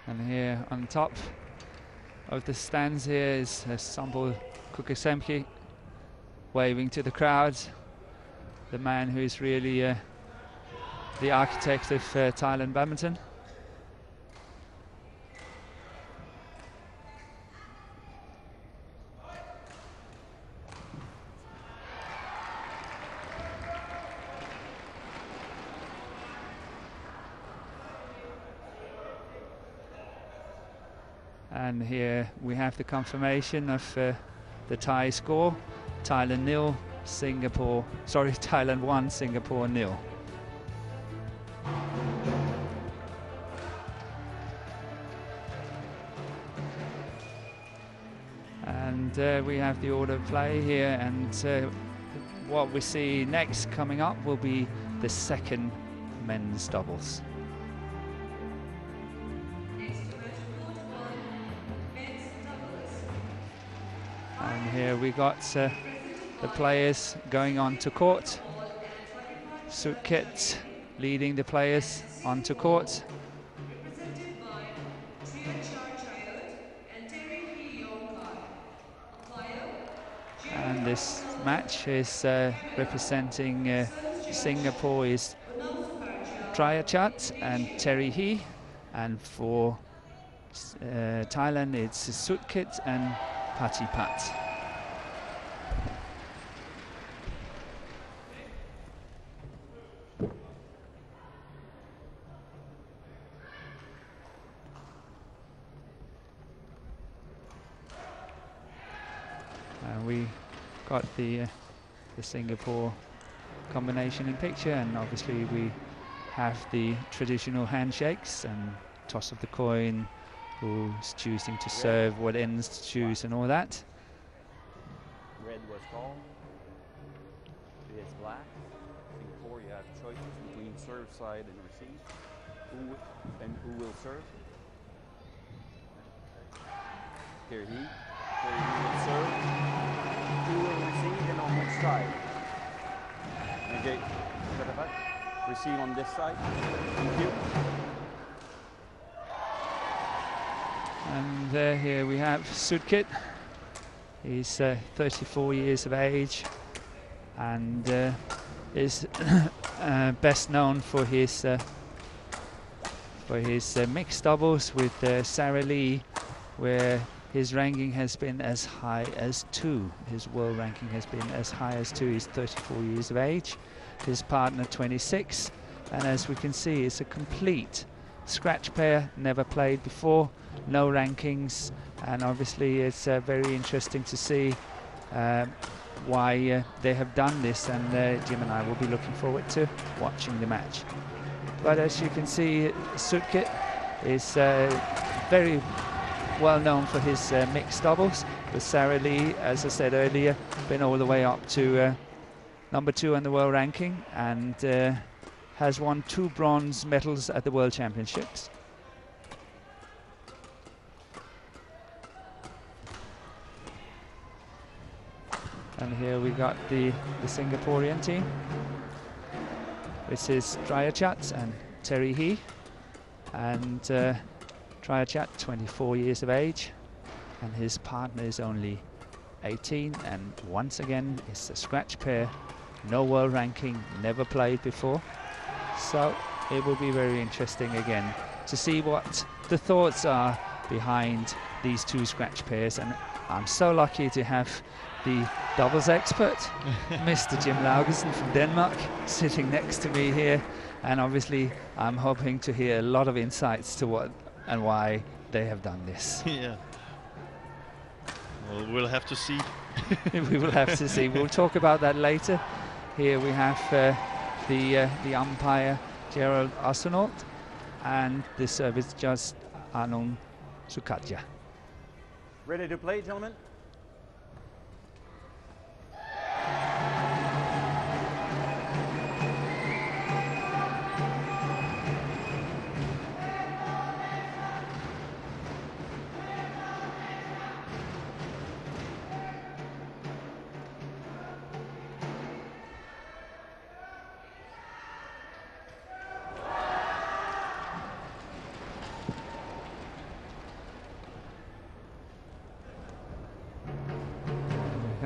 And here on top of the stands here is Sambo Kukasemki waving to the crowds, the man who is really the architect of Thailand badminton. And here we have the confirmation of the Thai score. Thailand 0, Thailand 1, Singapore 0. And we have the order of play here, and what we see next coming up will be the second men's doubles. And here we got the players going on to court. Sutkit leading the players onto court. And this match is representing Singapore is Triachat and Terry He, and for Thailand it's Sutkit and Patipat. We got the Singapore combination in picture, and obviously we have the traditional handshakes and toss of the coin, who's choosing to serve, what ends to choose, and all that. Red was called. It is black. Singapore, you have choices between serve side and receive. Who will serve? Here he will serve. Who will receive and on which side? Okay, receive on this side. Thank you. And here we have Sutkit. He's 34 years of age and is best known for his mixed doubles with Sarah Lee, where his ranking has been as high as 2. His world ranking has been as high as 2. He's 34 years of age. His partner 26, and as we can see, it's a complete scratch pair, never played before, no rankings, and obviously it's very interesting to see why they have done this, and Jim and I will be looking forward to watching the match. But as you can see, Sutkit is very well known for his mixed doubles, with Sarah Lee, as I said earlier, been all the way up to number 2 in the world ranking, and has won 2 bronze medals at the World Championships. And here we got the Singaporean team. This is Triachat and Terry He, and Triachat 24 years of age, and his partner is only 18, and once again it's a scratch pair, no world ranking, never played before, so it will be very interesting again to see what the thoughts are behind these 2 scratch pairs. And I'm so lucky to have the doubles expert Mr. Jim Laugesen from Denmark sitting next to me here, and obviously I'm hoping to hear a lot of insights to what and why they have done this. Yeah. Well, we'll have to see. We will have to see. We'll talk about that later. Here we have the umpire Gerald Arsenault and the service judge Anung Sukatja. Ready to play, gentlemen?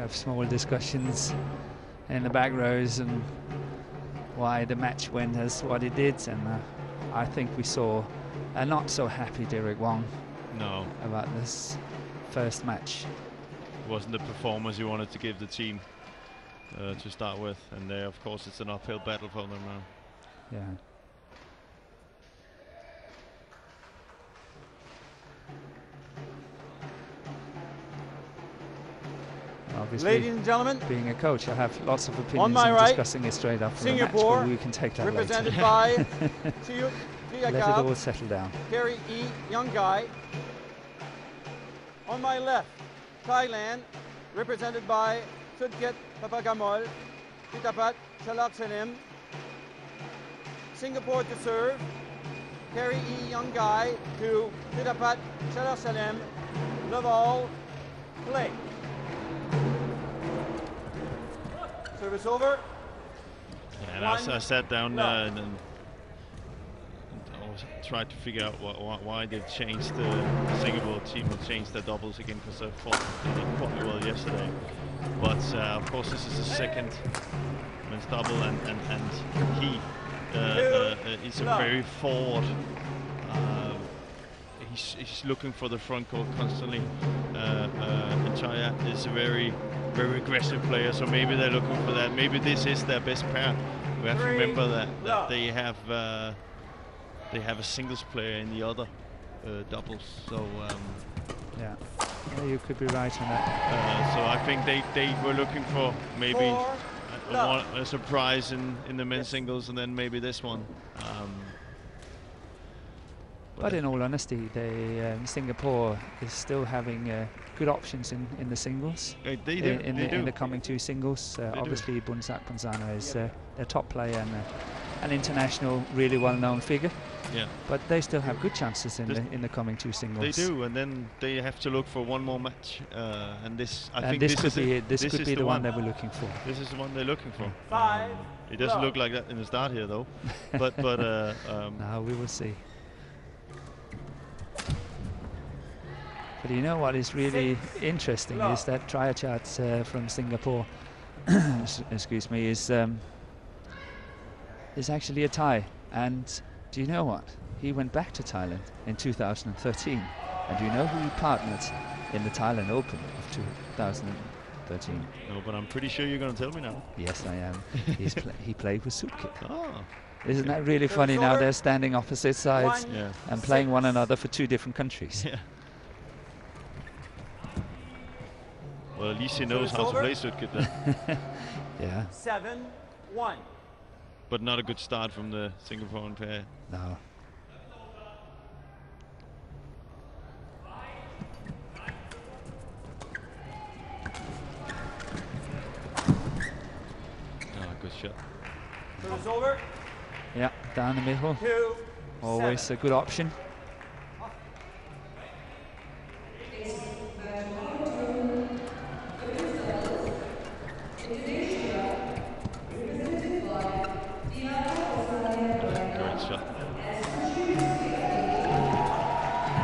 have small discussions in the back rows and why the match went as what it did, and I think we saw a not so happy Derek Wong. No, about this first match. It wasn't the performance you wanted to give the team to start with, and of course it's an uphill battle for them now. Yeah. Obviously, ladies and gentlemen, being a coach, I have lots of opinions on my and right, discussing it straight after the match, Singapore, but we can take that represented later. by Let it all settle down. Kerry E. Young Guy. On my left, Thailand, represented by Sudkit Papagamol, Pitapat Chalaksanim. Singapore to serve, Kerry E. Young Guy to Pitapat Chalaksanim. Laval, play. Service over. Yeah, and I sat down and I tried to figure out why they changed the Singapore team and changed their doubles again, because I thought they did quite well yesterday. But of course this is the second men's double, and he is a very forward. He's looking for the front court constantly. And Chaya is a very aggressive player, so maybe they're looking for that. Maybe this is their best pair. We have to remember that they have a singles player in the other doubles. So yeah, you could be right on that. so I think they were looking for maybe a surprise in the men's singles, and then maybe this one. But in all honesty, Singapore is still having good options in the singles. They do. In the coming two singles. Obviously, Bunsak Punzano is their top player and an international, really well-known figure. Yeah. But they still have good chances in the coming two singles. They do, and then they have to look for one more match. And this, I think this could be the one they were looking for. This is the one they're looking for. Five. It doesn't look like that in the start here, though. but now we will see. But you know what is really interesting is that Triachat from Singapore, excuse me, is actually a Thai. And do you know what? He went back to Thailand in 2013. And do you know who he partnered in the Thailand Open of 2013? No, but I'm pretty sure you're going to tell me now. Yes, I am. He played with Sutkit. Oh. Isn't that really funny? Now they're standing opposite sides and playing one another for two different countries. Yeah. Well, at least he knows how to play Sutkit then. Yeah. 7-1. But not a good start from the Singaporean pair. No. Good shot. Service over. Yeah, down the middle. 2-7. Always a good option.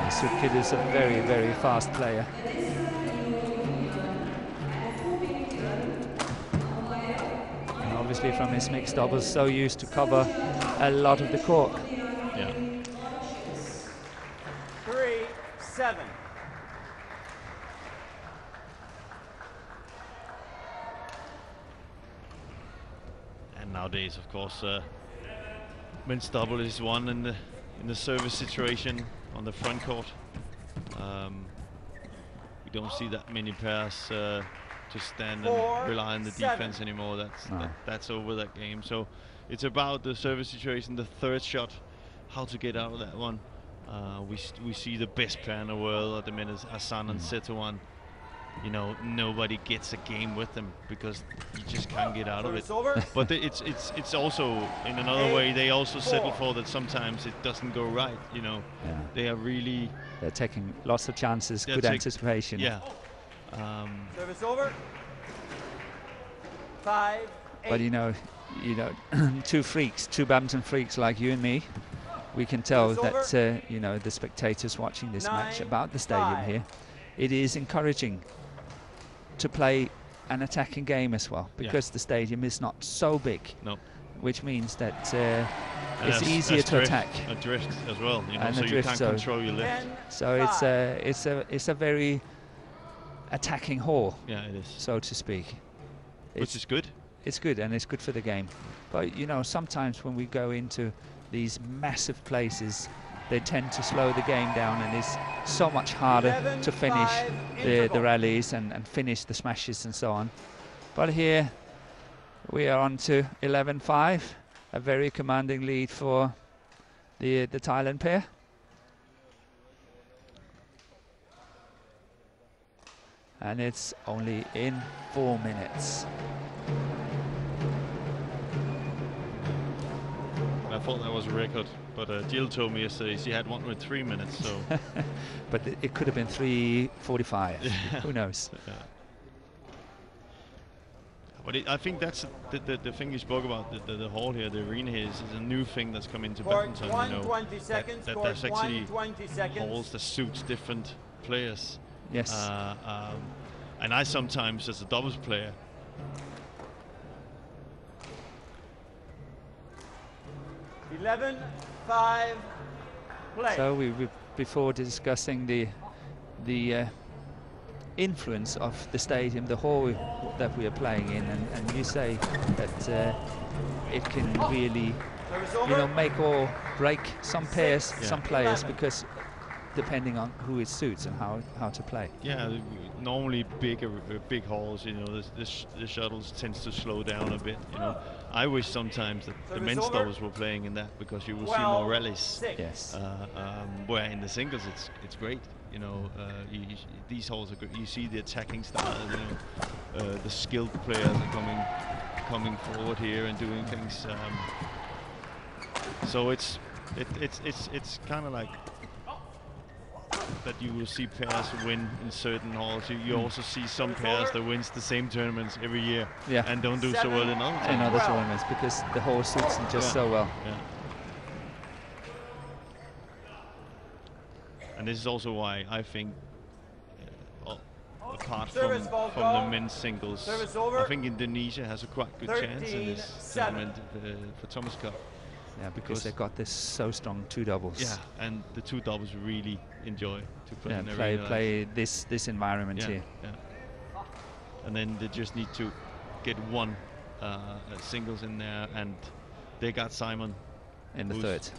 Sutkit is a very fast player. And obviously from his mixed doubles, so used to cover a lot of the court. Yeah. 3-7. And nowadays, of course, men's double is won in the service situation on the front court. We don't see that many pairs just stand and rely on the defense anymore. That's over that game. So it's about the service situation, the third shot, how to get out of that one. We see the best pair in the world at the minute, Hassan and Setawan. You know, nobody gets a game with them because you just can't get out of it. But it's also, in another way, they also settle for that sometimes it doesn't go right. You know, they are really... They're taking lots of chances, good anticipation. Yeah. Service over. 5-8. But you know, two badminton freaks like you and me, we can tell that you know, the spectators watching this match about the stadium here, it is encouraging to play an attacking game as well, because the stadium is not so big. No. Which means that it's easier to attack. A drift as well, you know, and so you can't control your lift. So it's a very attacking hall. Yeah, it is. So to speak. Which is good. It's good, and it's good for the game. But you know, sometimes when we go into these massive places, they tend to slow the game down, and it's so much harder to finish the rallies and finish the smashes and so on. But here we are on to 11-5, a very commanding lead for the Thailand pair. And it's only in 4 minutes. I thought that was a record, but Jill told me yesterday she had one with 3 minutes, so. But it could have been 3:45. Who knows? Yeah. But I think that's the thing you spoke about, the hall here, the arena here is a new thing that's come into badminton. You know, that there's actually halls that suits different players. Yes. And I sometimes, as a doubles player, play. So we before discussing the influence of the stadium, the hall that we are playing in, and you say that it can really, you know, make or break some pairs, some players, because depending on who it suits and how to play. Yeah, normally big halls, you know, the shuttles tends to slow down a bit, you know. I wish sometimes that the men's doubles were playing in that, because you will see more rallies. Yes. Where in the singles it's great, you know. These halls are good. You see the attacking style, you know. The skilled players are coming forward here and doing things. So it's kind of like that you will see pairs win in certain halls. You also see some pairs that wins the same tournaments every year and don't do so well in other tournaments because the hall suits them just so well. Yeah. And this is also why I think, apart from the men's singles, I think Indonesia has a quite good chance in this tournament for Thomas Cup. Yeah, because they've got this so strong two doubles. Yeah, and the two doubles really enjoy to play in play this environment here. Yeah. And then they just need to get one singles in there, and they got Simon in the third.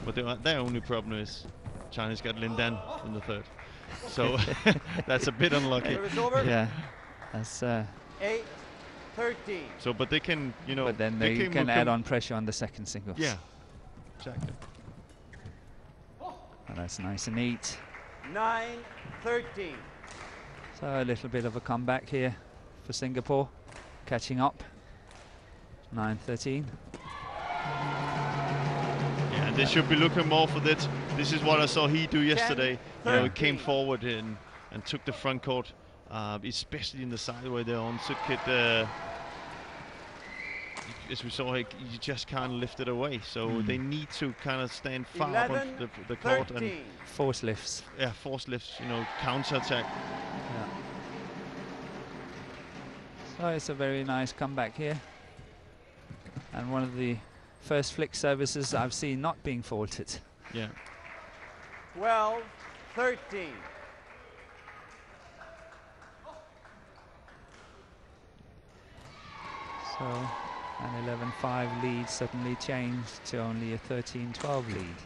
But their only problem is China's got Lin Dan in the third. So that's a bit unlucky. Yeah, that's 8-13. So, but they can, you know. But then they can add on pressure on the second singles. Yeah, exactly. And that's nice and neat. 9-13. So a little bit of a comeback here for Singapore, catching up. 9-13. Yeah, and they should be looking more for that. This is what I saw he do yesterday. You know, he came forward and took the front court. Especially in the side where they're on circuit, as we saw, you just can't lift it away. So they need to kind of stand far up on the court and force lifts. Yeah, force lifts. You know, counter attack. Yeah. So it's a very nice comeback here, and one of the first flick services I've seen not being faulted. Yeah. 12-13. So an 11-5 lead suddenly changed to only a 13-12 lead.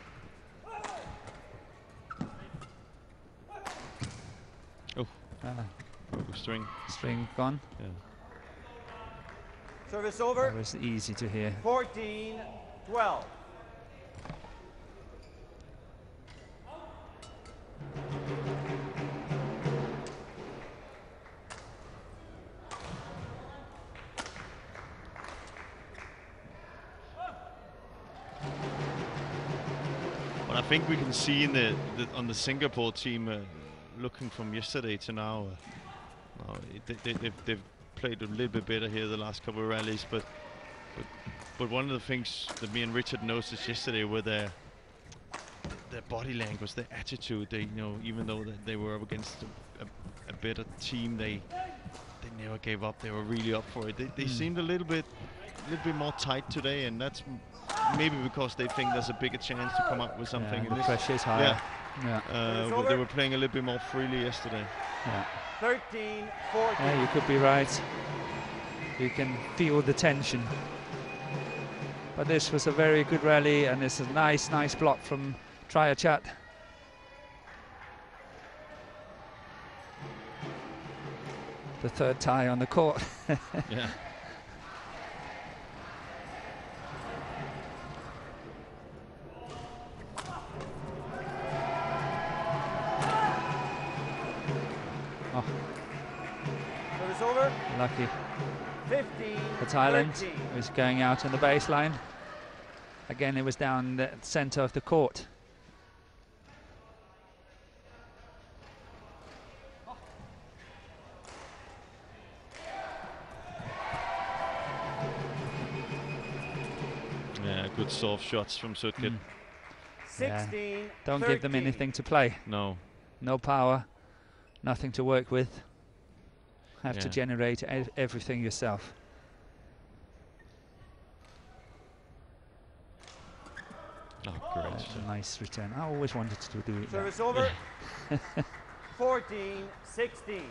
Oh, string gone. Yeah. Service over. It was easy to hear. 14-12. I think we can see in on the Singapore team, looking from yesterday to now, they've played a little bit better here the last couple of rallies. But one of the things that me and Richard noticed yesterday were their body language, their attitude. They, you know, even though they were up against a better team, they they never gave up. They were really up for it. They seemed a little bit more tight today, and that's maybe because they think there's a bigger chance to come up with something. Yeah, the pressure's higher. But they were playing a little bit more freely yesterday. Yeah. 13-14. Yeah, you could be right. You can feel the tension. But this was a very good rally, and it's a nice block from Triachat. The third tie on the court. Yeah. Oh. Service over. Lucky 15 for Thailand. 13. It was going out on the baseline. Again, it was down the center of the court. Yeah, good soft shots from Sutkit. 16. Don't 13. give them anything to play. No. No power, nothing to work with. Have to Yeah. generate everything yourself. Oh, great. That's a nice return. I always wanted to do that. Service over. 14-16.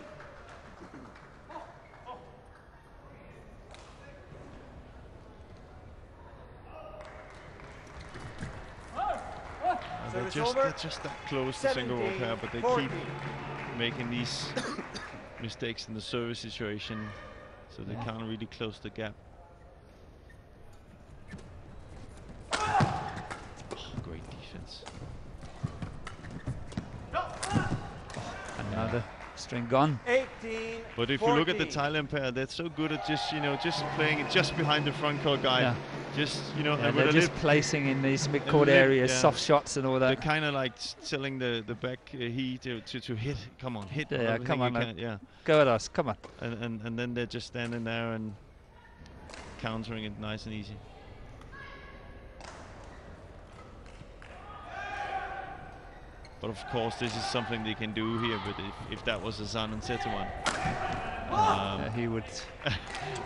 They're just that close to single roll pair, but they 14. keep making these mistakes in the service situation, so they can't really close the gap. Oh, great defense. Another string gone. 18. But if you look at the Thailand pair, they're so good at just playing it just behind the front court guy. Yeah. Just and Yeah, with they're a just little placing in these mid-court little- areas, yeah. soft shots and all they're that. kind of like telling the back he to hit. Come on, hit. Yeah, everything come you on, can, yeah. Go at us, come on. And then they're just standing there and countering it nice and easy. But of course, this is something they can do here. But if that was a Zan and Seta one, He would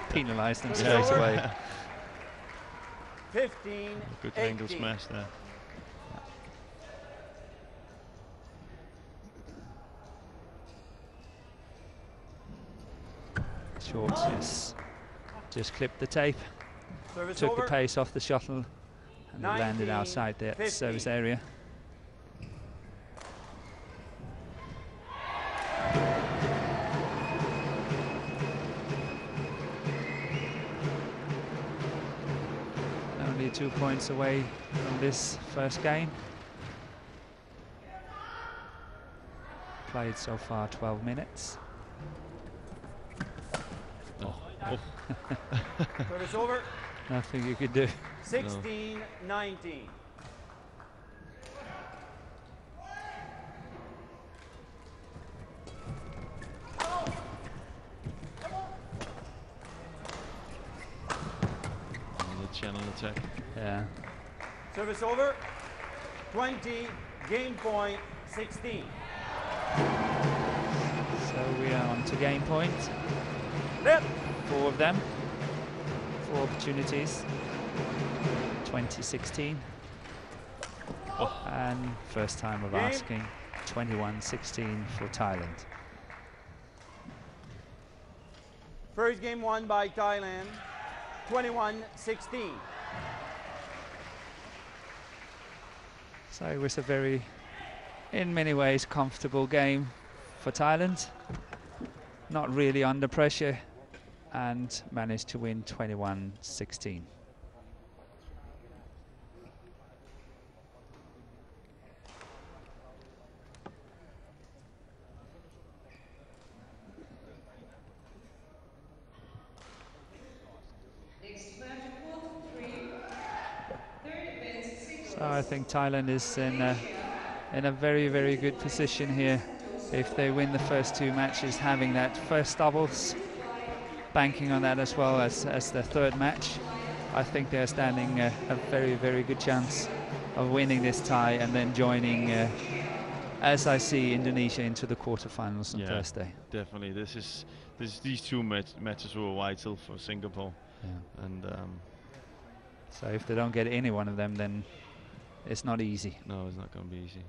penalize them Yeah. straight away. 15. good 18. angle smash there. Shorts, yes. Just clipped the tape, Service took over. the pace off the shuttle, and it landed 19, outside the 15. service area. Only 2 points away from this first game. Played so far 12 minutes. Service over. Nothing you could do. 16-19. Another channel attack. Yeah. Service over. 20. Game point. 16. So we are on to game point. Left. 4 of them. 4 opportunities. 2016. And first time of Game. asking. 21-16 for Thailand. First game won by Thailand. 21-16. So it was a very, in many ways, comfortable game for Thailand. Not really under pressure, and managed to win 21-16. So I think Thailand is in a very, very good position here. If they win the first 2 matches, having that first doubles, banking on that as well as the third match, I think they're standing a very, very good chance of winning this tie and then joining as I see Indonesia into the quarterfinals on Thursday. Definitely. These two matches were vital for Singapore. Yeah. And so if they don't get any one of them, then it's not easy. No, it's not going to be easy.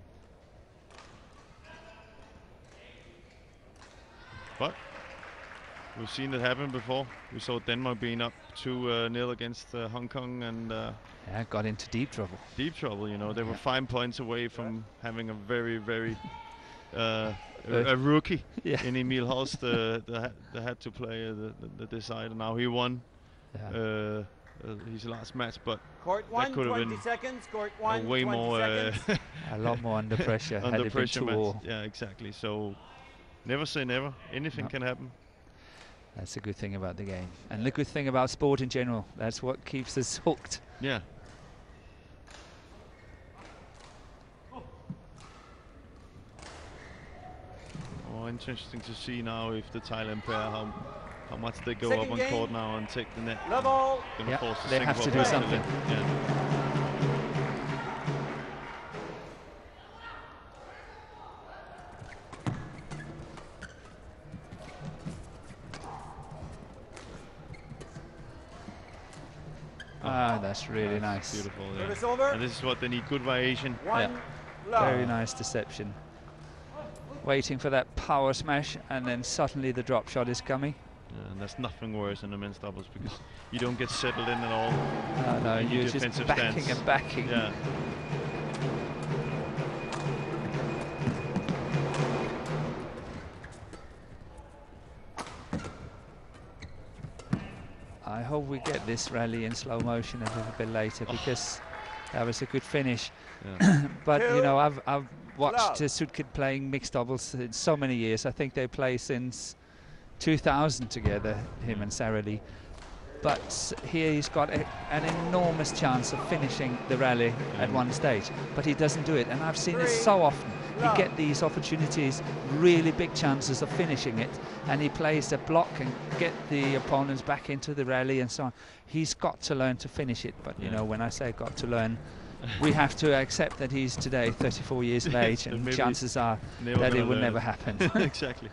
But we've seen it happen before. We saw Denmark being up 2-0 against Hong Kong, and got into deep trouble. Deep trouble, you know. They were 5 points away from having a very, very a rookie in Emil Holst. They had to play the decider. Now he won his last match, but that could have been way more, a lot more under pressure. Under pressure match. Yeah, exactly. So never say never. Anything can happen. That's a good thing about the game, and the good thing about sport in general. That's what keeps us hooked. Yeah. Oh, interesting to see now if the Thailand pair how much they go up on court now and take the net. They have to do something. That's really nice. Beautiful. Yeah. And this is what they need, good variation. Very nice deception. Waiting for that power smash, and then suddenly the drop shot is coming. And there's nothing worse in the men's doubles because you don't get settled in at all. No, you're just backing and backing. Yeah. I hope we get this rally in slow motion a little bit later, because that was a good finish. But you know, I've watched Sutkid playing mixed doubles in so many years. I think they play since 2000 together, him and Sara Lee. But here he's got an enormous chance of finishing the rally at one stage, but he doesn't do it. And I've seen it so often. You get these opportunities, really big chances of finishing it, and he plays a block and get the opponents back into the rally and so on. He's got to learn to finish it, but you know, when I say got to learn, we have to accept that he's today 34 years of age, and chances are that it will never happen. Exactly.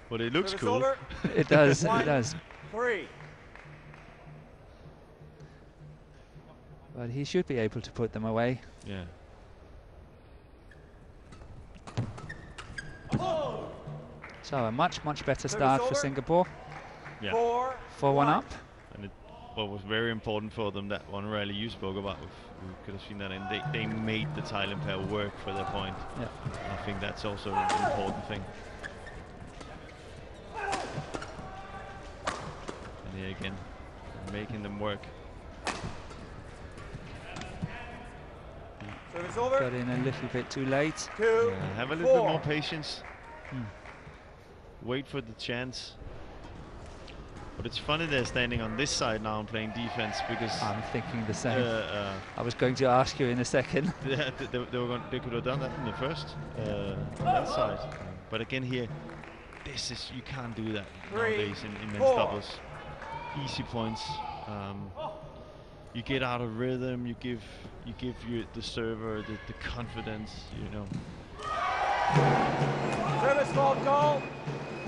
But it looks cool. It does, it does. 3. But he should be able to put them away. Yeah. So a much better start for Singapore. Yeah. 4-1 up. And what was very important for them, that one rally you spoke about, we could have seen that, and they made the Thailand pair work for their point. Yeah. I think that's also an important thing. And here again, making them work. Got in a little bit too late. Have a little bit more patience. Wait for the chance. But it's funny they're standing on this side now and playing defense, because I'm thinking the same. I was going to ask you in a second. They could have done that in the first that side. But again here, you can't do that nowadays in men's doubles. Easy points. You get out of rhythm. You give the server the confidence. You know. Service fault call.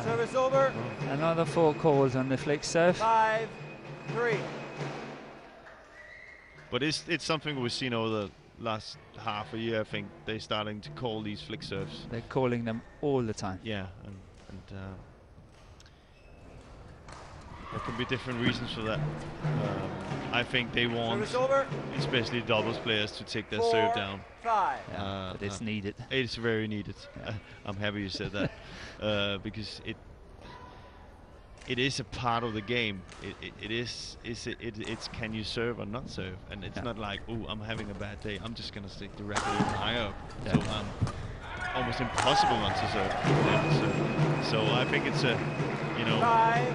Service over. Another 4 calls on the flick serve. 5-3. But it's something we've seen over the last half a year. I think they're starting to call these flick serves. They're calling them all the time. Yeah, and there can be different reasons for that. I think they want, especially doubles players, to take their serve down. 5. Yeah, but it's needed. It's very needed. Yeah. I'm happy you said that, because it is a part of the game. It's can you serve or not serve, and it's not like, oh, I'm having a bad day, I'm just gonna stick directly higher up. Yeah. So almost impossible not to serve. So I think it's a, you know,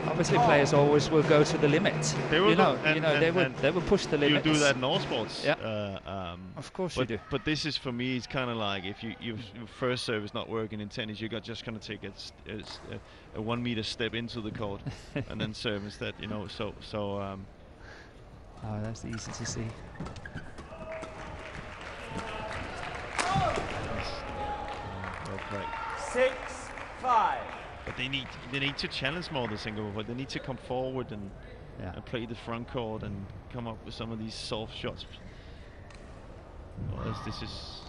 obviously players always will go to the limit. They will they will push the limits. You do that in all sports. Yeah. Of course you do. But this is, for me, it's kind of like if your first serve is not working in tennis, you're just gonna take a 1 meter step into the court and then serve instead. You know, so. Oh, that's easy to see. Right. 6-5. But they need to challenge more the single ball. They need to come forward and play the front court and come up with some of these soft shots. Or else this is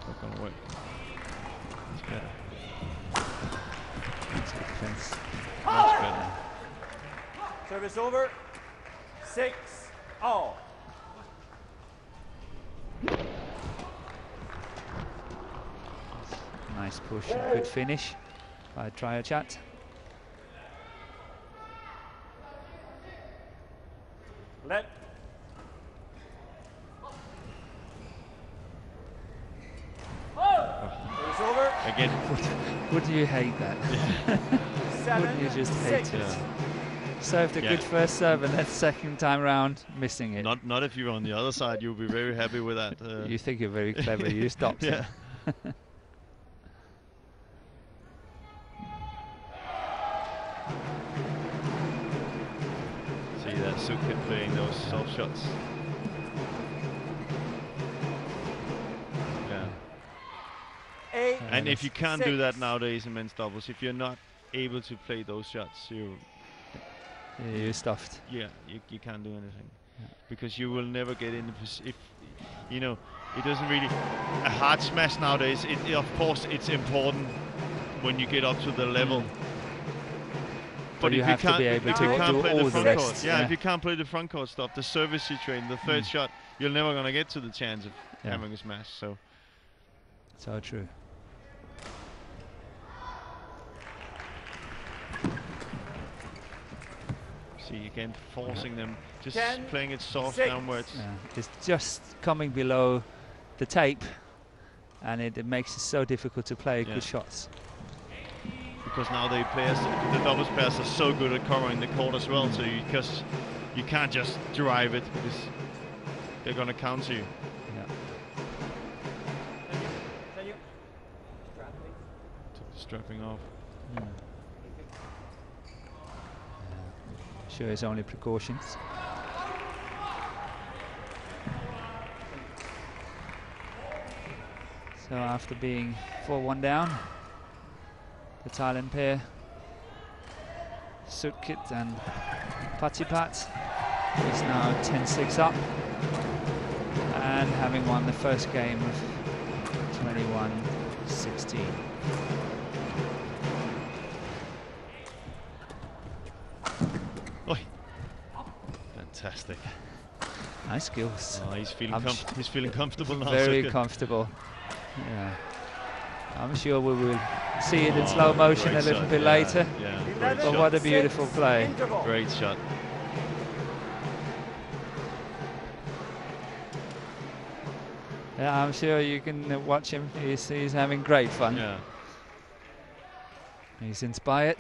not going to work. It's better. That's good defense. Much better. Service over. 6-all. Nice push and good finish by Triochat. Let. Service over. Again. Would you hate that? Wouldn't you just hate it? Served a good first serve and then second time round missing it. Not if you're on the other side. You'll be very happy with that. You think you're very clever. You stopped it. See that Sutkit playing those soft shots. Yeah. And if you can't do that nowadays in men's doubles, if you're not able to play those shots, you're stuffed. Yeah, you can't do anything because you will never get in the if you know it doesn't really a hard smash nowadays. Of course it's important when you get up to the level. But you have to be able to do all the rest. If you can't play the front court stuff, the service you train, the third shot, you're never gonna get to the chance of having a smash. So true. See again, forcing them, just playing it soft downwards. Yeah. It's just coming below the tape, and it makes it so difficult to play good shots. Because now the doubles players are so good at covering the court as well, so you can't just drive it because they're gonna counter you. Took the strapping off. Sure, it's only precautions. So after being 4-1 down, the Thailand pair, Sutkit and Patipat, is now 10-6 up and having won the first game of 21-16. Fantastic. Nice skills. Oh, he's feeling comfortable now. Very comfortable. Yeah. I'm sure we will see it in slow motion a little bit later. Yeah. But what a beautiful play. Great shot. Yeah, I'm sure you can watch him. He's having great fun. Yeah. He's inspired.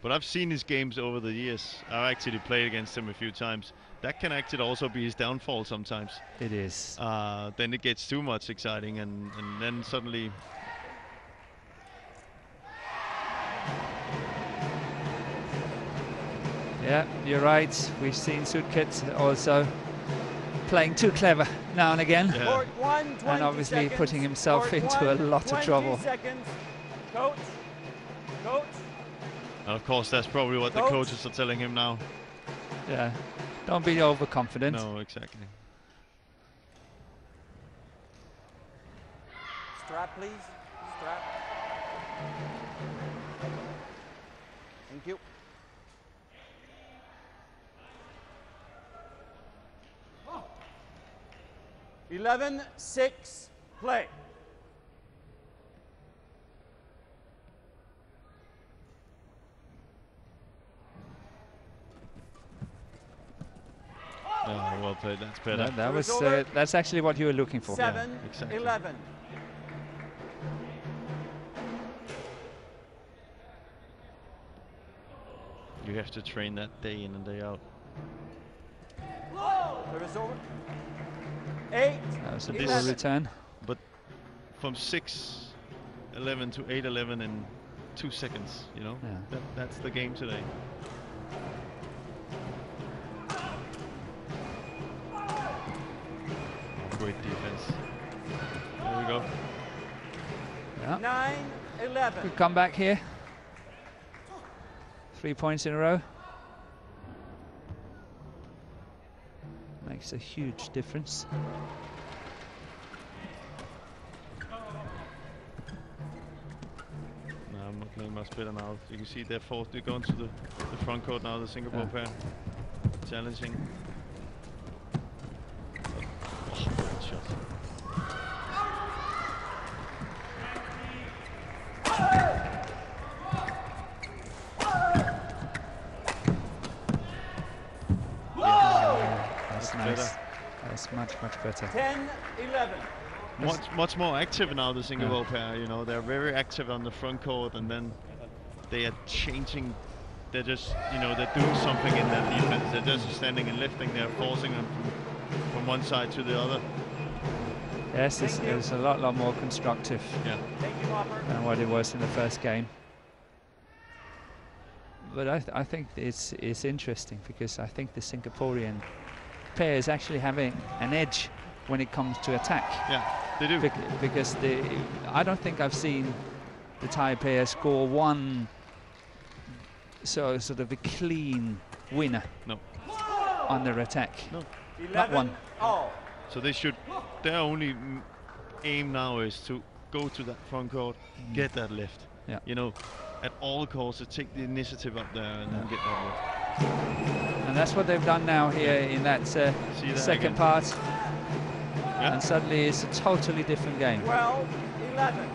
But I've seen his games over the years. I've actually played against him a few times. That can actually also be his downfall sometimes. It is. Then it gets too much exciting and then suddenly... Yeah, you're right. We've seen Sutkit also playing too clever now and again. Yeah. And obviously putting himself into a lot of trouble. Coach. And of course, that's probably what the coaches are telling him now. Yeah, don't be overconfident. No, exactly. Strap, please. Strap. Thank you. Oh. 11-6, play. Oh, well played. That's better. That was that's actually what you were looking for. 7-11. Exactly. You have to train that day in and day out. Service over. 8. That was a poor return. But from 6-11 to 8-11 in 2 seconds, you know, that's the game today. Great defense. There we go. 9-11. Good comeback here. 3 points in a row. Makes a huge difference. No, I'm not playing much better now. You can see they're forced to go into the front court now, the Singapore pair. Challenging. Oh, good shot. That's nice. That's much better. 10-11. Much more active now, the Singapore pair. You know, they're very active on the front court, and then they are changing. They're just, you know, they're doing something in their defense. They're just standing and lifting. They're forcing them from one side to the other. Yes, it's a lot more constructive than what it was in the first game. But I think it's interesting, because I think the Singaporean pair is actually having an edge when it comes to attack. Yeah, they do. Because I don't think I've seen the Thai pair score one sort of a clean winner. No. On their attack. No. Not one. So they should. Their only aim now is to go to that front court, get that lift. Yeah. You know, at all costs, to take the initiative up there and then get that lift. And that's what they've done now here in that second part. Yeah. And suddenly it's a totally different game. 12-11.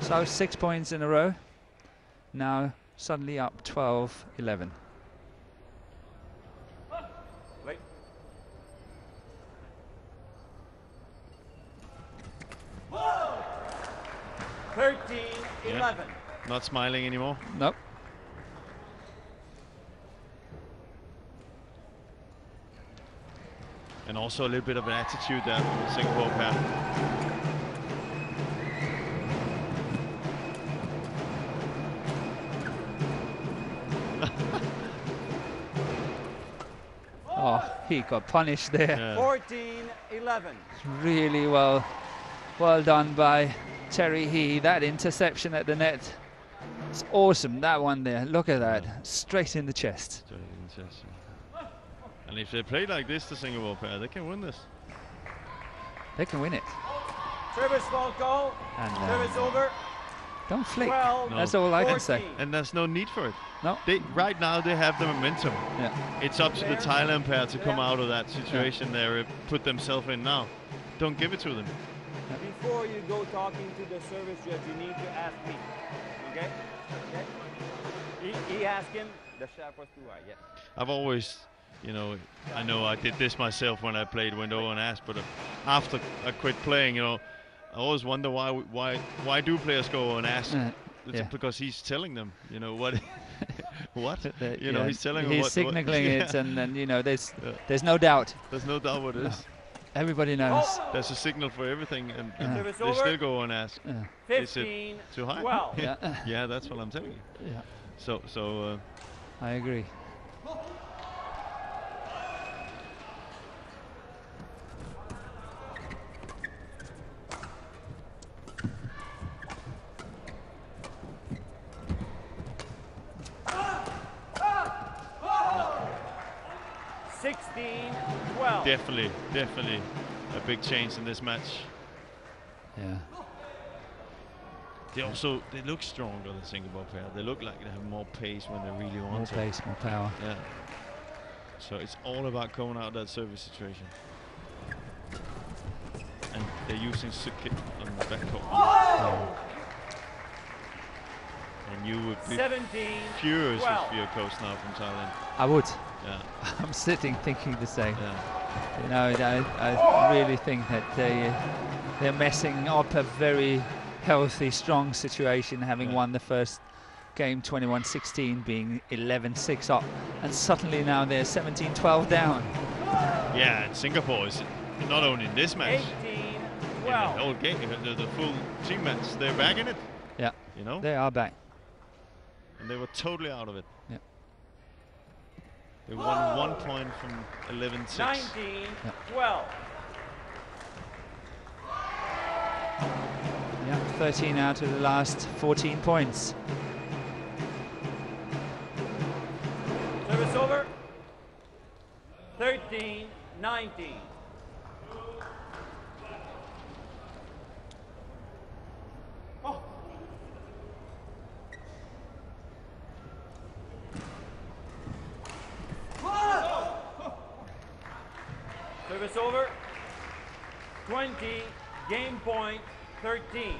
So 6 points in a row. Now suddenly up 12-11. Wait. Whoa! 13-11. Not smiling anymore. Nope. And also a little bit of an attitude there from the Singapore pair. Oh, he got punished there. Yeah. 14-11. Really well done by Terry He. That interception at the net. It's awesome, that one there. Look at that. Straight in the chest. Straight in the chest. And if they play like this, the Singapore pair, they can win this. They can win it. Service ball goal. And Service over. don't flick. 12, That's all I can say. And there's no need for it. No. Right now they have the momentum. Yeah. It's up to the Thailand pair to come out of that situation there, put themselves in now. Don't give it to them. Before you go talking to the service judge, you need to ask me. Okay? He asked him, the shot was too high, yeah. I've always, you know I did this myself when I played window and ass, but after I quit playing, you know, I always wonder why do players go on ass? It's because he's telling them, you know, what you know, he's telling them he's what signaling it, and you know, there's no doubt. There's no doubt what it is. Everybody knows. There's a signal for everything, and they over. still go on ask. 15, is it too high? 12. Yeah, that's what I'm telling you. Yeah. So I agree. Definitely a big change in this match. Yeah. They look stronger, the Singapore pair. They look like they have more pace when they really want More to. pace, more power. Yeah. So it's all about coming out of that service situation. And they're using Sukit on the backcourt. Oh. And you would be 17, furious 12. if you're a coach now from Thailand. I would. Yeah. I'm sitting thinking the same. Yeah. You know, I really think that they're messing up a very healthy, strong situation, having won the first game 21-16, being 11-6 up, and suddenly now they're 17-12 down. Yeah, and Singapore is not only in this match, 18, in the 12. whole game, the full team match, they're back in it. Yeah, you know, they are back. And they were totally out of it. Yeah. They won 1 point from 11-6. 19, 12. 13 out of the last 14 points. Service over. 13-19. Service over. 20, game point 13.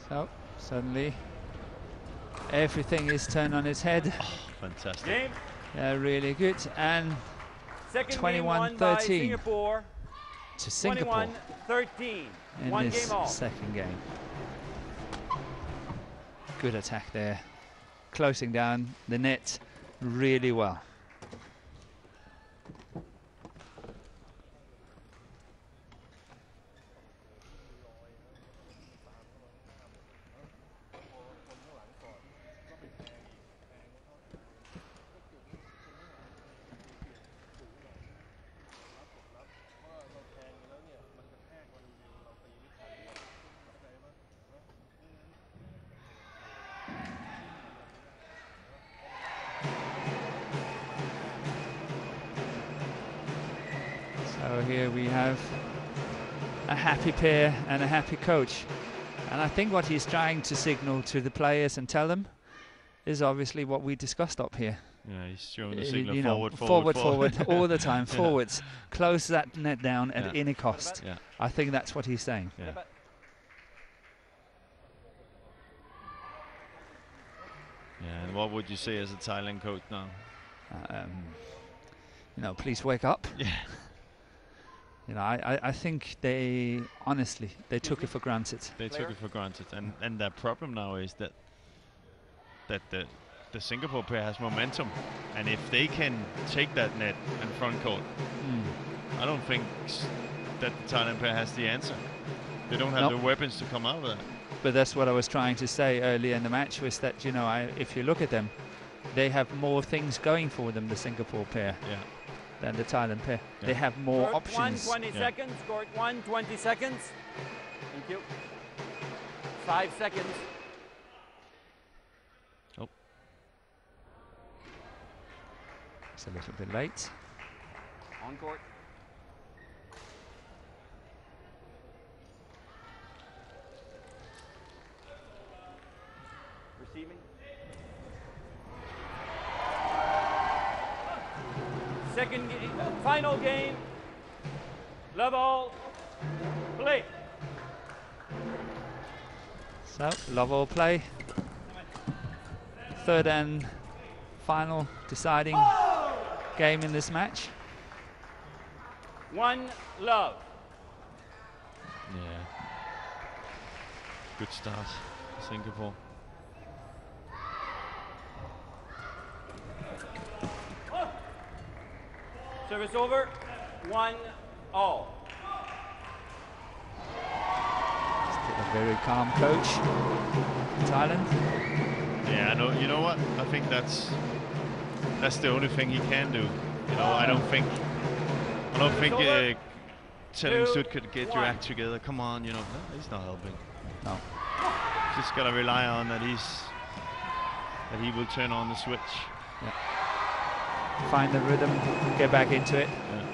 So suddenly everything is turned on its head. Oh, fantastic. Game. Yeah, really good. And Second game won by 21-13 Singapore. to Singapore 21-13. in One this game off. second game. Good attack there, closing down the net really well. So here we have a happy pair and a happy coach. And I think what he's trying to signal to the players and tell them is obviously what we discussed up here. Yeah, he's showing the signal You know, forward, forward all the time, Yeah. forwards. Close that net down at Yeah. any cost. Yeah. I think that's what he's saying. Yeah. Yeah, and what would you say as a Thailand coach now? You know, please wake up. Yeah. You know, I think they honestly they took it for granted. They took it for granted, and their problem now is that the Singapore pair has momentum, and if they can take that net in front court, I don't think that the Thailand pair has the answer. They don't have the weapons to come out of that. But that's what I was trying to say earlier in the match, was that, you know, if you look at them, they have more things going for them, the Singapore pair, than the Thailand pair. Yeah. They have more Court options. 1, 20 seconds. Court 1, 20 seconds. Thank you. 5 seconds. Oh. It's a little bit late. On court. Receiving. Second game, final game. Level. Play. So, love all play. Third and final deciding game in this match. 1 love. Yeah. Good start for Singapore. Service over. 1 all. Still a very calm coach in Thailand. Yeah, I know. You know what? I think that's the only thing he can do. You know, I don't think telling Sud could get your act together. Come on, you know, no, he's not helping. No. Just gotta rely on that he will turn on the switch. Yeah. Find the rhythm, get back into it. Yeah.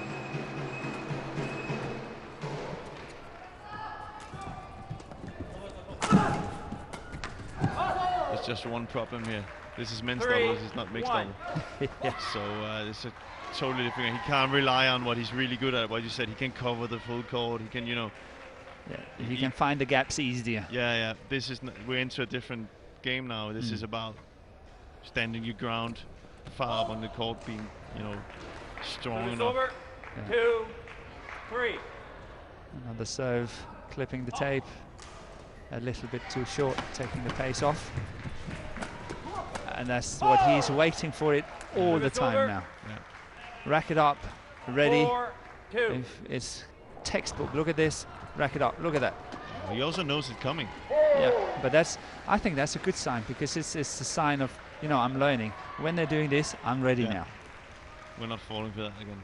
There's just one problem here. This is men's doubles, it's not mixed double. Yeah. So it's a totally different. He can't rely on what he's really good at. What you said, he can cover the full court. He can, you know. Yeah, he can find the gaps easier. Yeah. This is we're into a different game now. This is about standing your ground, far up on the court, being, you know, strong enough. Over. Yeah. 2, 3. Another serve, clipping the tape. A little bit too short, taking the pace off. And that's what he's waiting for it all the time now. Yeah. Rack it up, ready. 4, 2. If it's textbook, look at this, rack it up, look at that. He also knows it's coming. Yeah, but I think that's a good sign, because it's a sign of, you know, I'm learning. When they're doing this, I'm ready now. We're not falling for that again.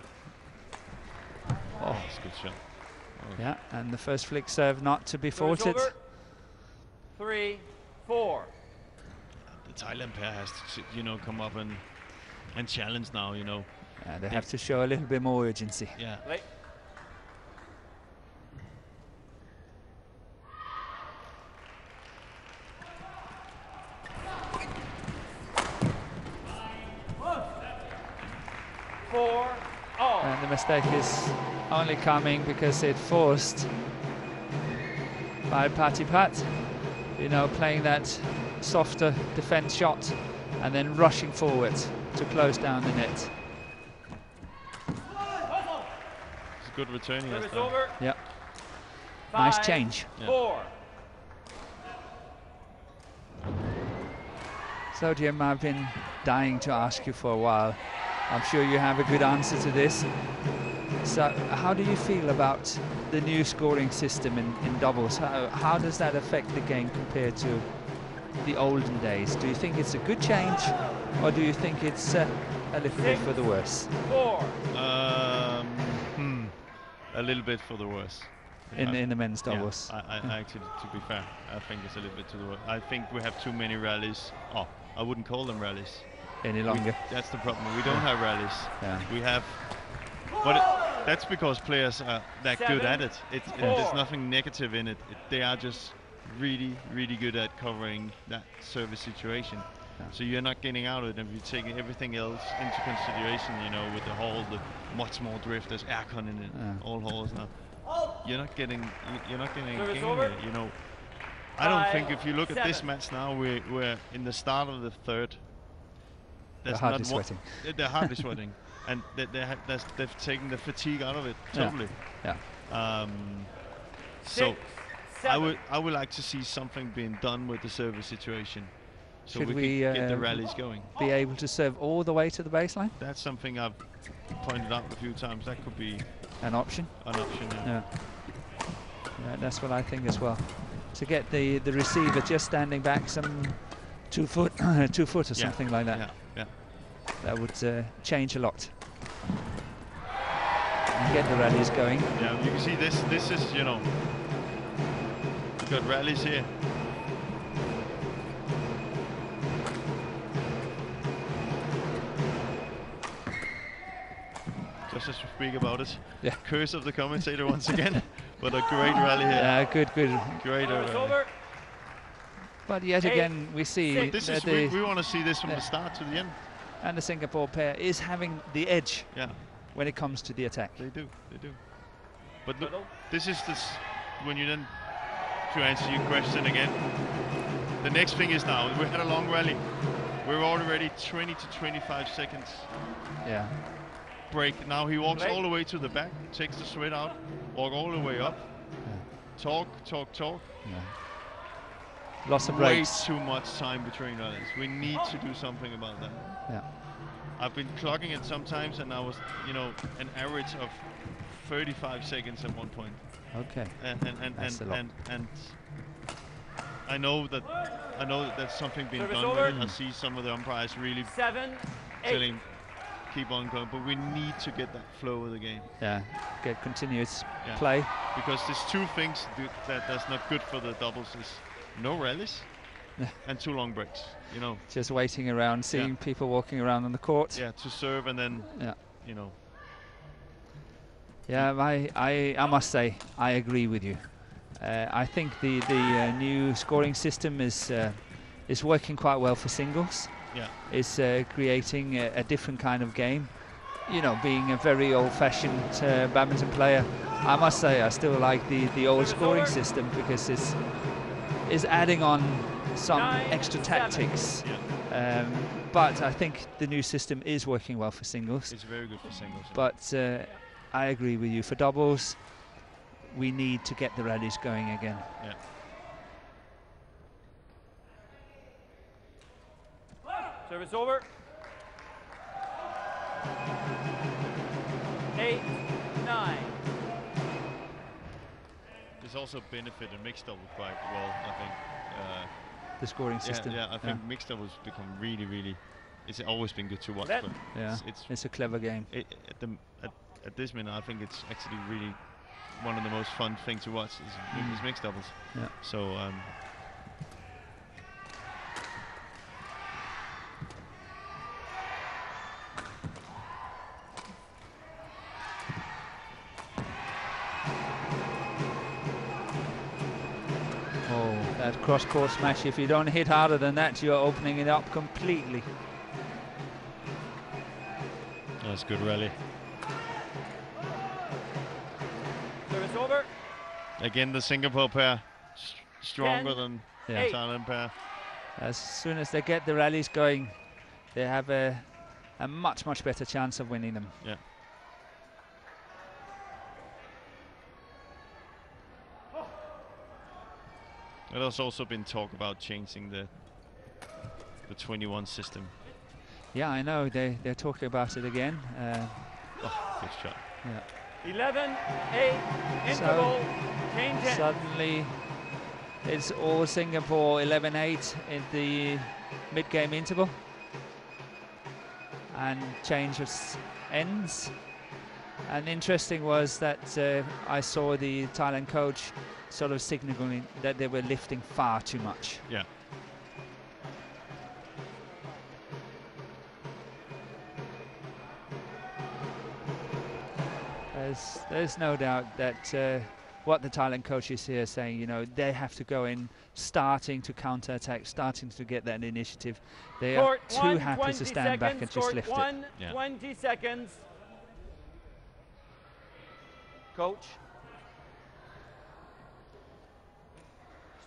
Oh, That's a good shot. Yeah, and the first flick serve not to be Service faulted. over. 3-4. The Thailand pair has to, you know, come up and challenge now, you know. They have to show a little bit more urgency. Yeah. Late. And the mistake is only coming because it forced by Patipat, you know, playing that softer defense shot and then rushing forward to close down the net. It's a good return here. Yeah. Nice change. 5-4. So Jim, I've been dying to ask you for a while. I'm sure you have a good answer to this. So how do you feel about the new scoring system in doubles? How does that affect the game compared to the olden days? Do you think it's a good change, or do you think it's a little bit for the worse? 4. A little bit for the worse. In the men's doubles? Yeah, I actually, to be fair, I think it's a little bit to the worse. I think we have too many rallies. Oh, I wouldn't call them rallies. Any longer? That's the problem. We don't have rallies. Yeah. We have, but that's because players are that good at it. There's nothing negative in it. They are just really, really good at covering that service situation. Yeah. So you're not getting out of it, and you're taking everything else into consideration. You know, with the hole, the much more drift. There's aircon in it. Yeah. All holes now. You're not getting a Service game over. here. You know, I don't think if you look at this match now, we're in the start of the third. They're hardly sweating. They're hardly sweating, and they've taken the fatigue out of it totally. Yeah. So 6-7. I would like to see something being done with the service situation, so Should we can get the rallies going. Be able to serve all the way to the baseline? That's something I've pointed out a few times. That could be an option. Yeah. Yeah, that's what I think as well. To get the receiver just standing back some 2 foot, 2 foot or something like that. Yeah. That would change a lot. And get the rallies going. Yeah, you can see this. This is, you know, we've got rallies here. Just as we speak about it. Yeah. Curse of the commentator once again. But a great rally here. Yeah, good. Great rally. But yet again, we see this that is we want to see this from the start to the end. And the Singapore pair is having the edge when it comes to the attack. They do. But look, this is when you then, to answer your question again, the next thing is now, we had a long rally. We're already 20 to 25 seconds. Yeah. Break. Now he walks all the way to the back, takes the sweat out, walk all the way up. Yeah. Talk. Yeah. Lots of breaks. Way too much time between rallies. We need to do something about that. Yeah. I've been clocking it sometimes, and I was, you know, an average of 35 seconds at one point. Okay. And I know that that's something being Service done over. with it. I see some of the umpires really 7-8. telling keep on going, but we need to get that flow of the game. Yeah, get continuous play. Because there's two things that's not good for the doubles is no rallies and too long breaks, you know. Just waiting around, seeing people walking around on the court. Yeah, to serve and then, you know. Yeah, I must say, I agree with you. I think the new scoring system is working quite well for singles. Yeah. It's creating a different kind of game. You know, being a very old-fashioned badminton player, I must say I still like the old scoring system because it's adding on some extra tactics. Yeah. But I think the new system is working well for singles. It's very good for singles. But I agree with you. For doubles, we need to get the rallies going again. Yeah. Service over. 8-9. There's also benefited mixed double quite well, I think. The scoring system. Yeah, I think mixed doubles become really. It's always been good to watch. But yeah, it's a clever game. At this minute, I think it's actually one of the most fun things to watch is mixed doubles. Yeah. So. That cross-court smash, if you don't hit harder than that, you're opening it up completely. That's good rally. Service over. Again, the Singapore pair stronger than the Thailand pair. As soon as they get the rallies going, they have a much, much better chance of winning them. Yeah. There's also been talk about changing the 21 system. Yeah, I know they're talking about it again. Good shot. Yeah. 11-8 interval. Change it. Suddenly, it's all Singapore 11-8 in the mid-game interval, and change of ends. And interesting was that I saw the Thailand coach sort of signaling that they were lifting far too much. Yeah. There's no doubt that what the Thailand coaches here are saying, you know, they have to go in starting to counter-attack, starting to get that initiative. They are too happy to stand back and just lift it. Yeah. 20 seconds. Coach.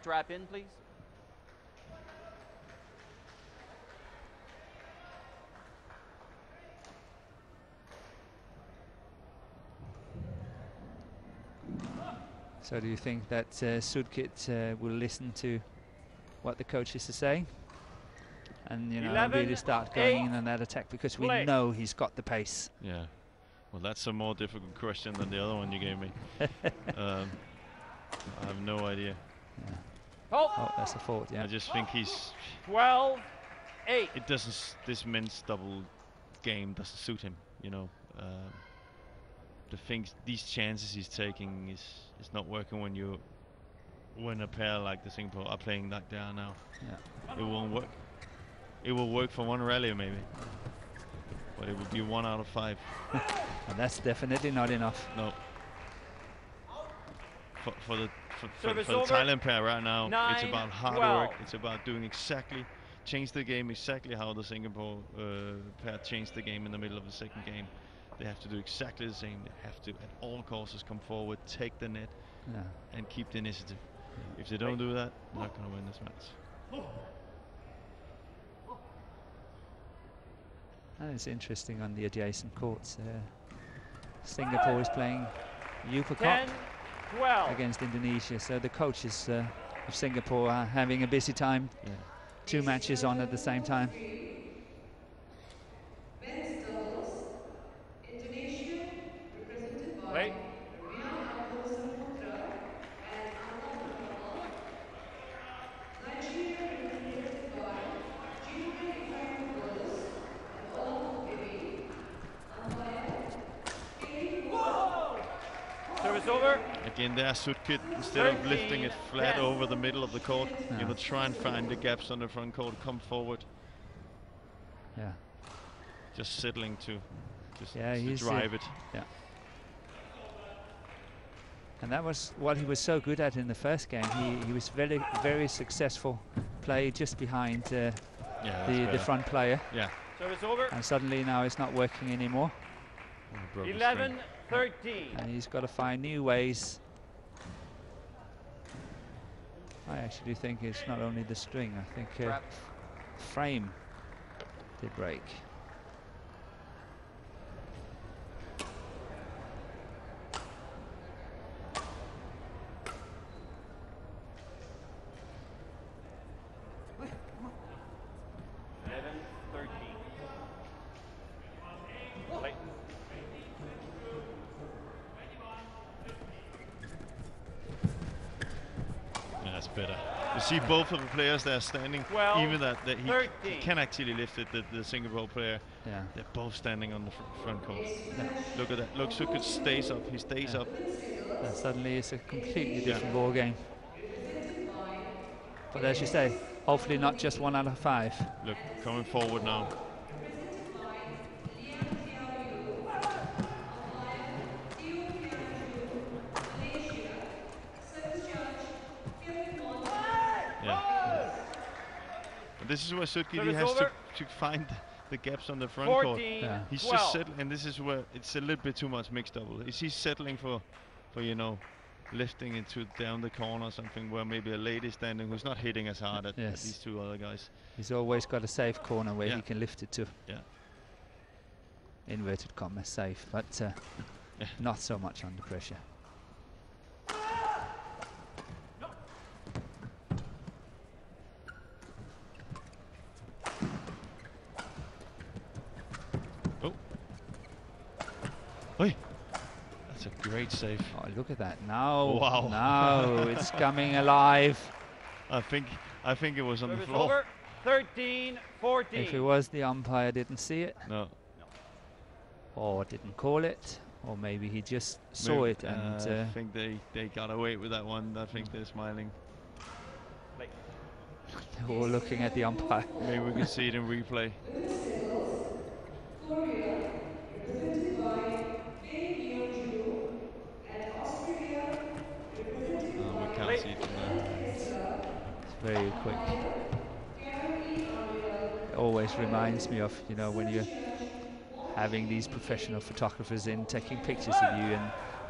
Strap in, please. So do you think that Sudkit will listen to what the coaches are saying? And, you know, really start going in on that attack, because we know he's got the pace. Yeah. Well, that's a more difficult question than the other one you gave me. I have no idea. Yeah. Oh, that's a fault, yeah. I just think he's 12-8. It doesn't. This men's double game doesn't suit him. You know, these chances he's taking is not working when a pair like the Singapore are playing like they are now. Yeah. It won't work. It will work for one rally maybe, but it will be 1 out of 5. And that's definitely not enough. No. For the Thailand pair right now, it's about hard work. It's about doing change the game exactly how the Singapore pair changed the game in the middle of the second game. They have to do exactly the same. They have to, at all costs, come forward, take the net, and keep the initiative. If they don't do that, they're not going to win this match. And it's interesting on the adjacent courts. Singapore is playing Yupa Cup against Indonesia, so the coaches of Singapore are having a busy time. Yeah. 2 matches on at the same time. Men's doubles, Indonesia represented by Wait. Nigeria represented by Service over. Again, there, Sudkit, instead of lifting it flat over the middle of the court, you know, try and find the gaps on the front court, come forward. Yeah. Just settling to he's drive it. Yeah. And that was what he was so good at in the first game. He was very successful play just behind the front player. Yeah. Service over. And suddenly now it's not working anymore. 11-13. And he's got to find new ways. I actually think it's not only the string. I think frame did break. Better. You see both of the players that are standing, even that he can actually lift it, the Singapore player. Yeah. They're both standing on the front court. Yeah. Look at that. Look, Sudkit stays up. He stays up. And suddenly it's a completely different ball game. But as you say, hopefully not just 1 out of 5. Look, coming forward now. Yeah. And this is where Sudgiri has to find the gaps on the front court. Yeah. He's just settling, and this is where it's a little bit too much mixed double. Is he settling for you know, lifting it to down the corner or something where maybe a lady standing who's not hitting as hard at these two other guys? He's always got a safe corner where he can lift it to. Yeah. Inverted commas, safe, but not so much under pressure. Oh. Oi. That's a great save. Oh, look at that. Now, wow. now it's coming alive. I think it was on the Service floor. over. 13-14. If it was, the umpire didn't see it. No. Or didn't call it. Or maybe he just saw it and... I think they got away with that one. I think they're smiling. They're all looking at the umpire. Maybe we can see it in replay. We can't see it from there. It's very quick. It always reminds me of, you know, when you're having these professional photographers in taking pictures of you,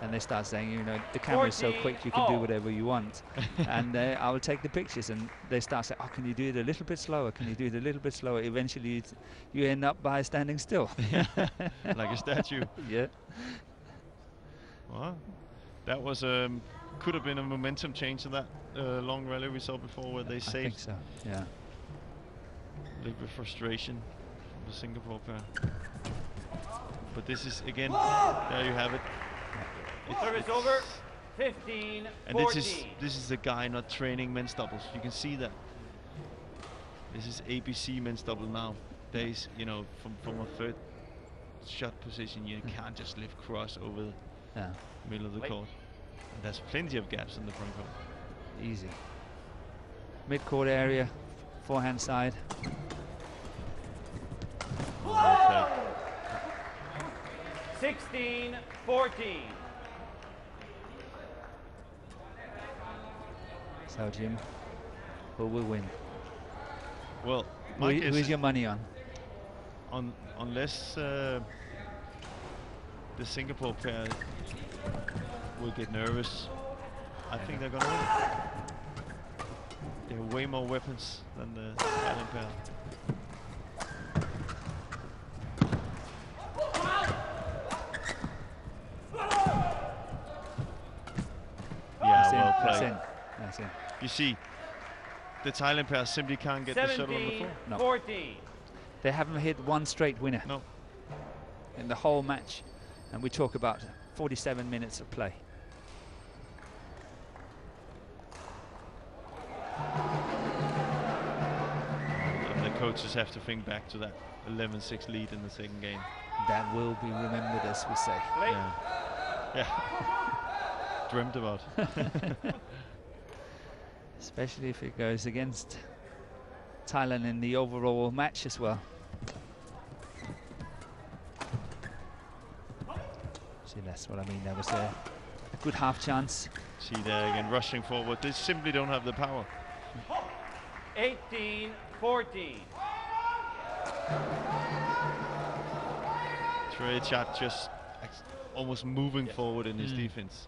and they start saying, you know, the camera's so quick you can do whatever you want. And I will take the pictures, and they start saying, oh, can you do it a little bit slower? Can you do it a little bit slower? Eventually you end up by standing still. Like a statue. Yeah. Well, that was could have been a momentum change to that long rally we saw before where they saved. I think so, yeah. A little bit of frustration from the Singapore pair. But this is, again, there you have it. Service over. 15-14. And this is the guy not training men's doubles. You can see that. This is ABC men's double now. Days, you know, from a third shot position, you can't just lift cross over the middle of the court. And there's plenty of gaps in the front court. Easy. Mid-court area, forehand side. Okay. 16-14. So, Jim, who will win? Well, Who is your money on? Unless the Singapore pair will get nervous, I think they're gonna win. They have way more weapons than the Thailand pair. Yeah, well played. That's in. You see, the Thailand pair simply can't get the shuttle on the floor. No. 14. They haven't hit one straight winner No. in the whole match. And we talk about 47 minutes of play. And the coaches have to think back to that 11-6 lead in the second game. That will be remembered, as we say. Yeah. Yeah. Dreamt about. Especially if it goes against Thailand in the overall match as well. See, that's what I mean. There was a good half chance. See there again, rushing forward. They simply don't have the power. 18-14. Trey Chat just almost moving forward in his defense.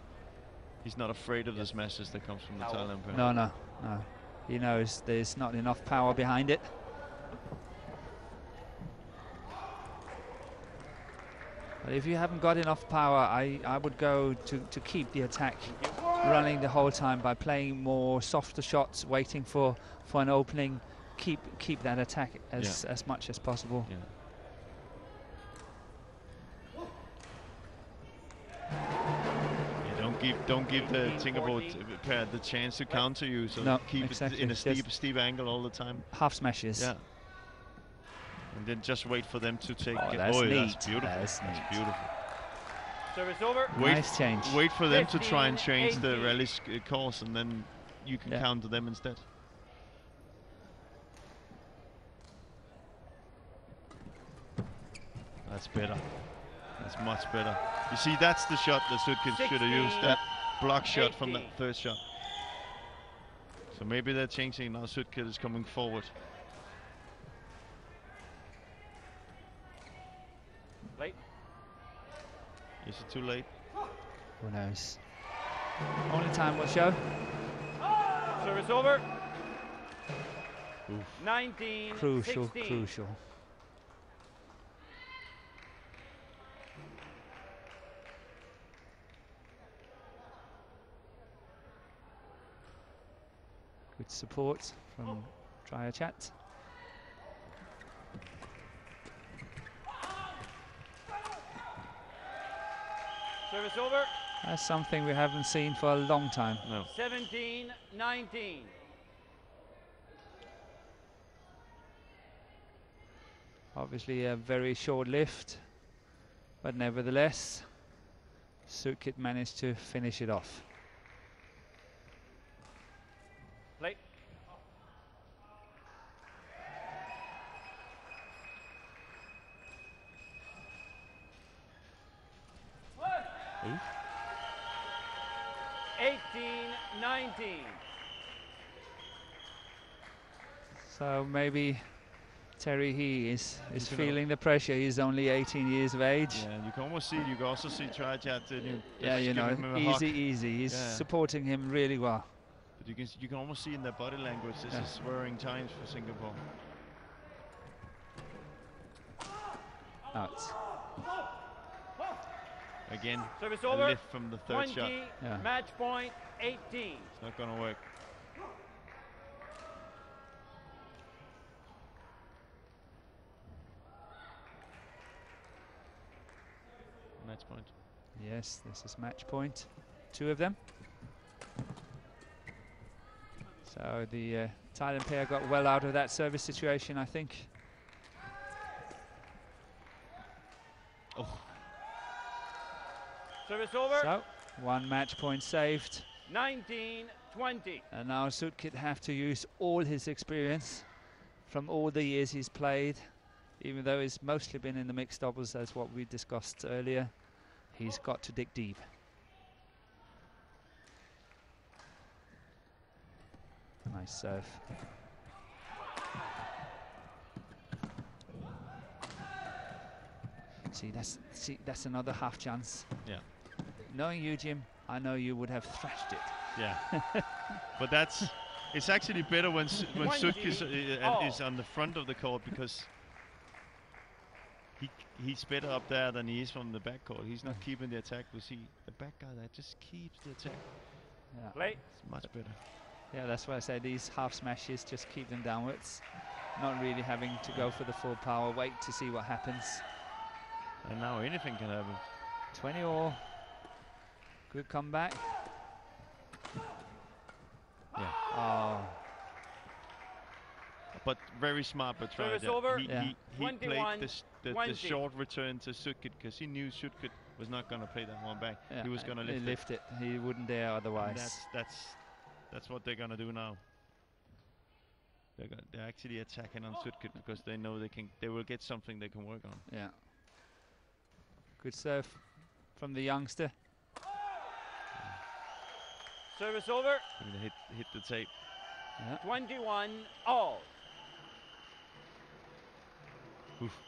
He's not afraid of the smashes that comes from the Thailand player. No, no, no. He knows there's not enough power behind it. But if you haven't got enough power, I would go to keep the attack running the whole time by playing more softer shots, waiting for an opening. Keep that attack as much as possible. Yeah. Don't give the Singapore pair the chance to counter you. So no, keep exactly. it in a steep angle all the time. Half smashes. Yeah. And then just wait for them to take. Oh, that's oh, neat. That's beautiful. That's neat. Beautiful. Service over. Nice change. Wait for them to try and change the 15-18. rally course, and then you can counter them instead. That's better. That's much better. You see, that's the shot that Sutkins should have used. That block shot from that third shot. So maybe they're changing now. Sutkins is coming forward. Late. Is it too late? Who knows? Only time will show. Service over. Oof. 19. Crucial, 16. crucial. Good support from Trier Chat. Service over. That's something we haven't seen for a long time. No. 17-19. Obviously a very short lift, but nevertheless, Sutkins managed to finish it off. Late. Oof. 18-19. So maybe Terry He is feeling the pressure. He's only 18 years of age. Yeah, and you can almost see. You can also see Trier. Yeah, you know, easy. He's supporting him really well. But you can almost see in their body language. This is worrying times for Singapore. Out. Again, Service a over. lift from the third 20. shot. Yeah. Match point 18. It's not going to work. Match point. Yes, this is match point. 2 of them. So the Thailand pair got well out of that service situation, I think. Oh. Service over. So 1 match point saved. 19-20. And now Sutkins have to use all his experience from all the years he's played, even though he's mostly been in the mixed doubles, as what we discussed earlier. He's got to dig deep. Nice serve. See, that's another half chance. Yeah. Knowing you, Jim, I know you would have thrashed it. Yeah. But it's actually better when Sutkins is on the front of the court, because he's better up there than he is from the back court. He's not keeping the attack. We see the back guy that just keeps the attack. Yeah. Play. It's much better. Yeah, that's why I say these half smashes just keep them downwards, not really having to go for the full power. Wait to see what happens. And now anything can happen. 20 all. Good comeback. Yeah. Oh. But very smart, but Service tried. over. He 21, played the 20. short return to Sutkins, because he knew Sutkins was not going to play that one back. Yeah, He was going to lift it. He wouldn't dare And otherwise. that's what they're going to do now. They're actually attacking on Sutkins, because they know they will get something they can work on. Yeah. Good serve from the youngster. Service over. I'm going to hit the tape. Yeah. 21 all. Oof.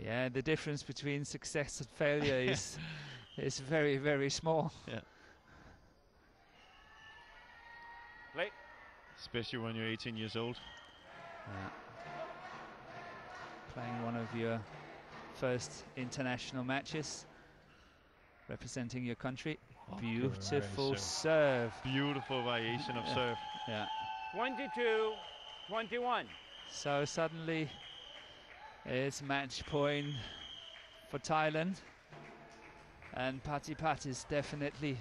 Yeah, the difference between success and failure is very, very small. Yeah. Play. Especially when you're 18 years old. Yeah. Playing one of your first international matches, representing your country. Beautiful serve. Beautiful variation of serve. Yeah. 22-21. So suddenly it's match point for Thailand, and Patipat is definitely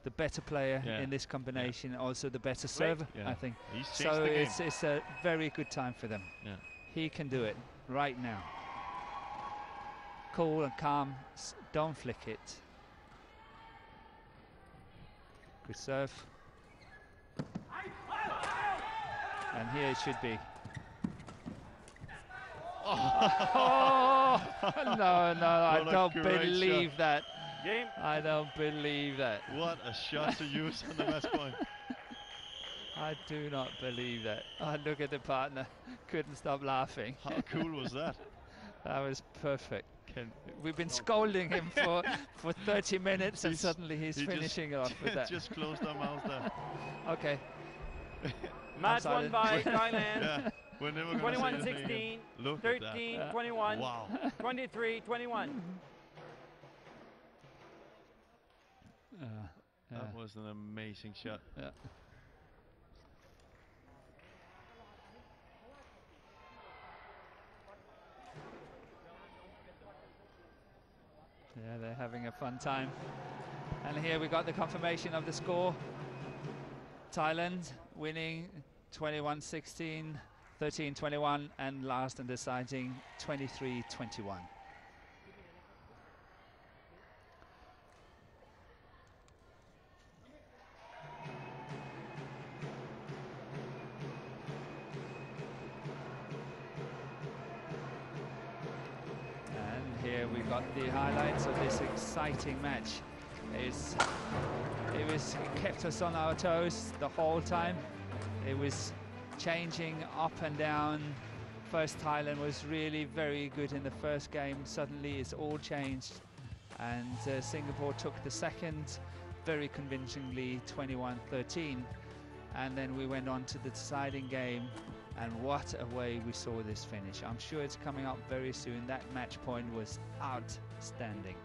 the better player in this combination, also the better server, I think. He's changed So the game. it's a very good time for them. Yeah. He can do it right now. Cool and calm Don't flick it. Good serve. And here it should be. Oh, no, I don't believe that. Game. I don't believe that. What a shot to use on the match point. I do not believe that. Oh, look at the partner. Couldn't stop laughing. How cool was that? That was perfect. We've been scolding him for 30 minutes and suddenly he's finishing off with that. Just closed our mouths there. Okay. Match won by Thailand. Yeah, we're never gonna say anything 21-16, again. Look at that. 13-21, Wow. 23-21. That was an amazing shot. Yeah. Yeah, they're having a fun time. And here we got the confirmation of the score. Thailand winning 21-16, 13-21, and last and deciding 23-21. And here we got the highlights of this exciting match. It kept us on our toes the whole time. It was changing up and down. First, Thailand was really very good in the first game. Suddenly it's all changed, and Singapore took the second very convincingly, 21-13, and then we went on to the deciding game, and what a way we saw this finish. I'm sure it's coming up very soon. That match point was outstanding.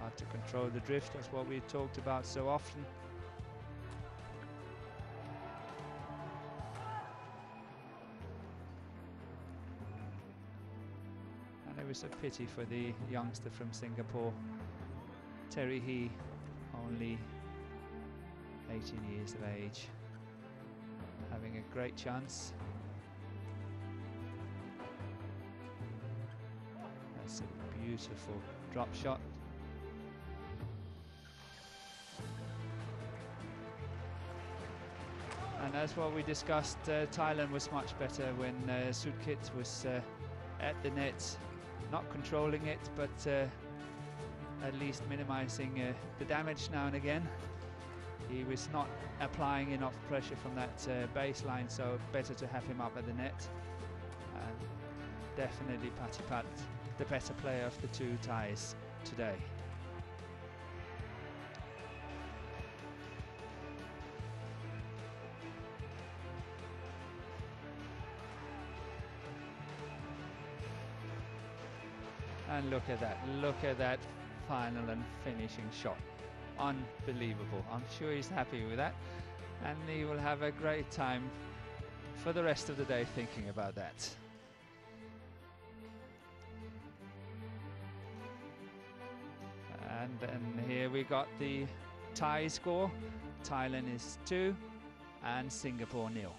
Hard to control the drift, that's what we talked about so often. And it was a pity for the youngster from Singapore, Terry He, only 18 years of age, having a great chance. That's a beautiful drop shot. And that's what we discussed. Thailand was much better when Sutkit was at the net, not controlling it, but at least minimizing the damage now and again. He was not applying enough pressure from that baseline, so better to have him up at the net. And definitely Patipat, the better player of the two Thais today. And look at that final and finishing shot. Unbelievable. I'm sure he's happy with that, and he will have a great time for the rest of the day thinking about that. And then here we got the tie score. Thailand is 2 and Singapore 0.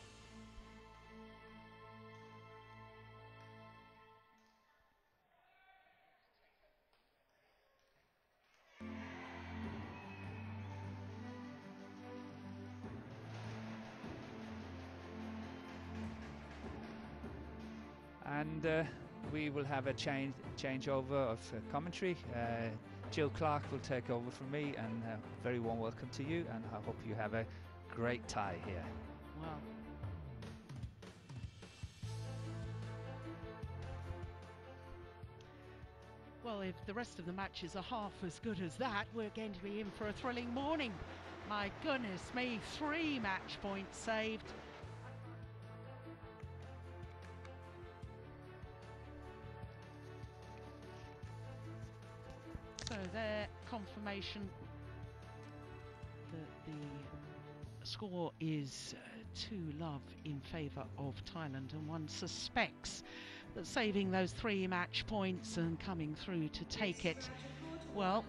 And we will have a changeover of commentary. Jill Clark will take over from me, and a very warm welcome to you, and I hope you have a great tie here. Wow. Well, if the rest of the matches are half as good as that, we're going to be in for a thrilling morning. My goodness me, 3 match points saved. So their confirmation that the score is 2-love in favour of Thailand, and one suspects that saving those 3 match points and coming through to take it, well,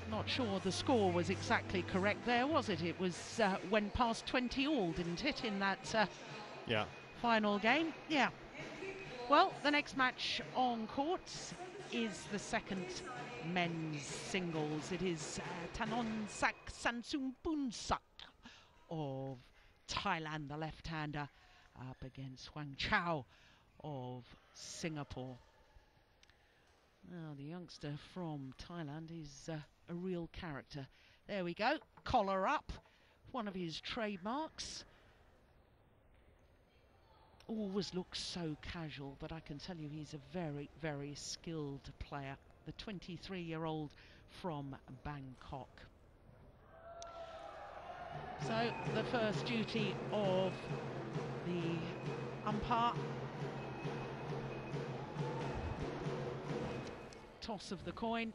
Not sure the score was exactly correct there, was it? It was went past 20 all, didn't it, in that Yeah. final game? Yeah. Well, the next match on court is the second men's singles. It is Thanonsak Sansumpunsak of Thailand, the left-hander, up against Huang Chao of Singapore. Now, the youngster from Thailand is a real character. There we go, collar up, one of his trademarks. Always looks so casual, but I can tell you he's a very, very skilled player. The 23-year-old from Bangkok. So the first duty of the umpire. Toss of the coin.